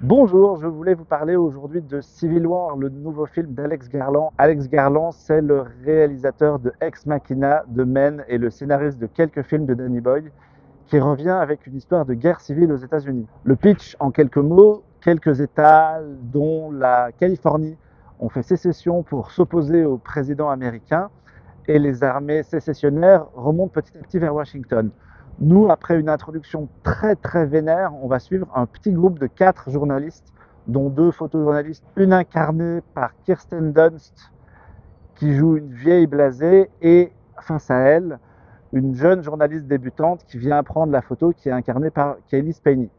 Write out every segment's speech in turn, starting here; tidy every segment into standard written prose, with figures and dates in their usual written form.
Bonjour, je voulais vous parler aujourd'hui de Civil War, le nouveau film d'Alex Garland. Alex Garland, c'est le réalisateur de Ex Machina, de Men et le scénariste de quelques films de Danny Boyle, qui revient avec une histoire de guerre civile aux États-Unis. Le pitch, en quelques mots, quelques États, dont la Californie, ont fait sécession pour s'opposer au président américain et les armées sécessionnaires remontent petit à petit vers Washington. Nous, après une introduction très vénère, on va suivre un petit groupe de 4 journalistes, dont 2 photojournalistes, une incarnée par Kirsten Dunst, qui joue une vieille blasée, et face à elle, une jeune journaliste débutante qui vient apprendre la photo, qui est incarnée par Kaylee Spaeny.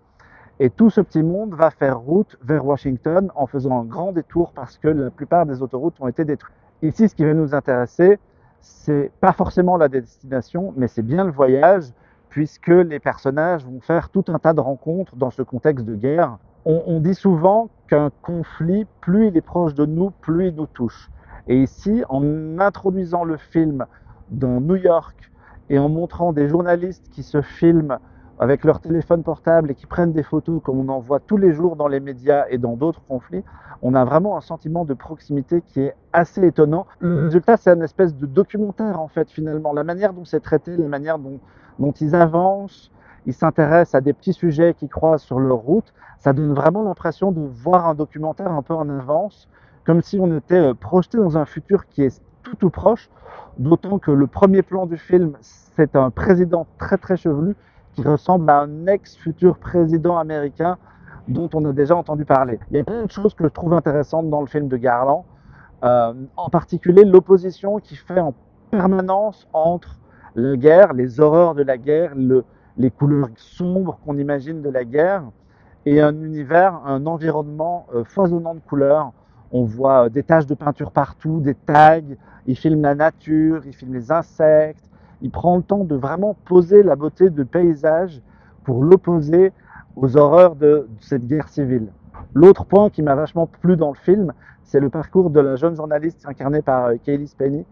Et tout ce petit monde va faire route vers Washington en faisant un grand détour parce que la plupart des autoroutes ont été détruites. Ici, ce qui va nous intéresser, c'est pas forcément la destination, mais c'est bien le voyage, puisque les personnages vont faire tout un tas de rencontres dans ce contexte de guerre. On dit souvent qu'un conflit, plus il est proche de nous, plus il nous touche. Et ici, en introduisant le film dans New York et en montrant des journalistes qui se filment avec leur téléphone portable et qui prennent des photos comme on en voit tous les jours dans les médias et dans d'autres conflits, on a vraiment un sentiment de proximité qui est assez étonnant. Le résultat, c'est une espèce de documentaire en fait finalement. La manière dont c'est traité, la manière dont ils avancent, ils s'intéressent à des petits sujets qui croisent sur leur route, ça donne vraiment l'impression de voir un documentaire un peu en avance, comme si on était projeté dans un futur qui est tout proche, d'autant que le premier plan du film, c'est un président très chevelu qui ressemble à un ex-futur président américain dont on a déjà entendu parler. Il y a plein de choses que je trouve intéressantes dans le film de Garland, en particulier l'opposition qu'il fait en permanence entre la guerre, les horreurs de la guerre, les couleurs sombres qu'on imagine de la guerre, et un univers, un environnement foisonnant de couleurs. On voit des taches de peinture partout, des tags, il filme la nature, il filme les insectes, il prend le temps de vraiment poser la beauté de paysage pour l'opposer aux horreurs de cette guerre civile. L'autre point qui m'a vachement plu dans le film, c'est le parcours de la jeune journaliste incarnée par Kaylee Spaeny,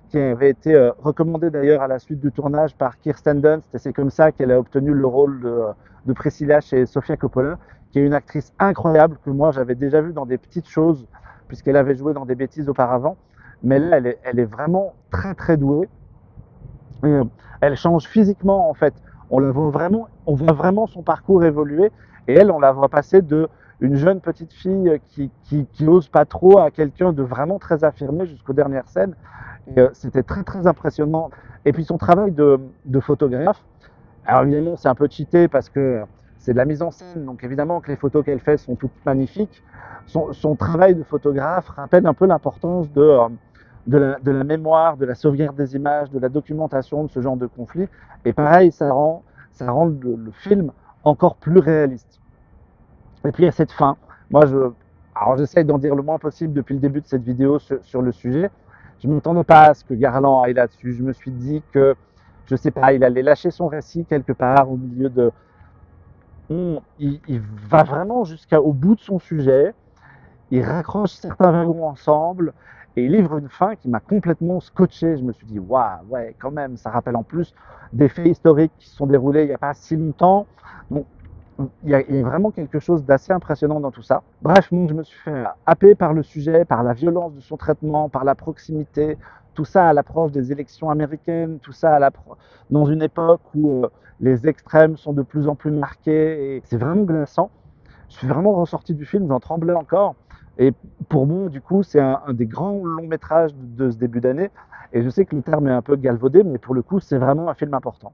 qui avait été recommandée d'ailleurs à la suite du tournage par Kirsten Dunst, et c'est comme ça qu'elle a obtenu le rôle de Priscilla chez Sofia Coppola, qui est une actrice incroyable que moi j'avais déjà vue dans des petites choses, puisqu'elle avait joué dans des bêtises auparavant, mais là elle est vraiment très douée. Et elle change physiquement en fait. On voit vraiment son parcours évoluer, et elle, on la voit passer de une jeune petite fille qui ose pas trop à quelqu'un de vraiment très affirmé jusqu'aux dernières scènes. Et c'était très impressionnant. Et puis son travail de photographe, alors évidemment c'est un peu cheaté parce que c'est de la mise en scène, donc évidemment que les photos qu'elle fait sont toutes magnifiques. Son travail de photographe rappelle un peu l'importance de la mémoire, de la sauvegarde des images, de la documentation de ce genre de conflit. Et pareil, ça rend le film encore plus réaliste. Et puis il y a cette fin. Moi, alors j'essaye d'en dire le moins possible depuis le début de cette vidéo sur le sujet. Je ne m'attendais pas à ce que Garland aille là-dessus. Je me suis dit que, je sais pas, il allait lâcher son récit quelque part au milieu de... Il va vraiment jusqu'au bout de son sujet, il raccroche certains wagons ensemble et il livre une fin qui m'a complètement scotché. Je me suis dit, waouh, ouais, quand même, ça rappelle en plus des faits historiques qui se sont déroulés il n'y a pas si longtemps. Donc, il y a vraiment quelque chose d'assez impressionnant dans tout ça. Bref, donc, je me suis fait happer par le sujet, par la violence de son traitement, par la proximité, tout ça à l'approche des élections américaines, tout ça dans une époque où les extrêmes sont de plus en plus marqués, et c'est vraiment glaçant. Je suis vraiment ressorti du film, j'en tremblais encore. Et pour moi, du coup, c'est un des grands longs métrages de ce début d'année. Et je sais que le terme est un peu galvaudé, mais pour le coup, c'est vraiment un film important.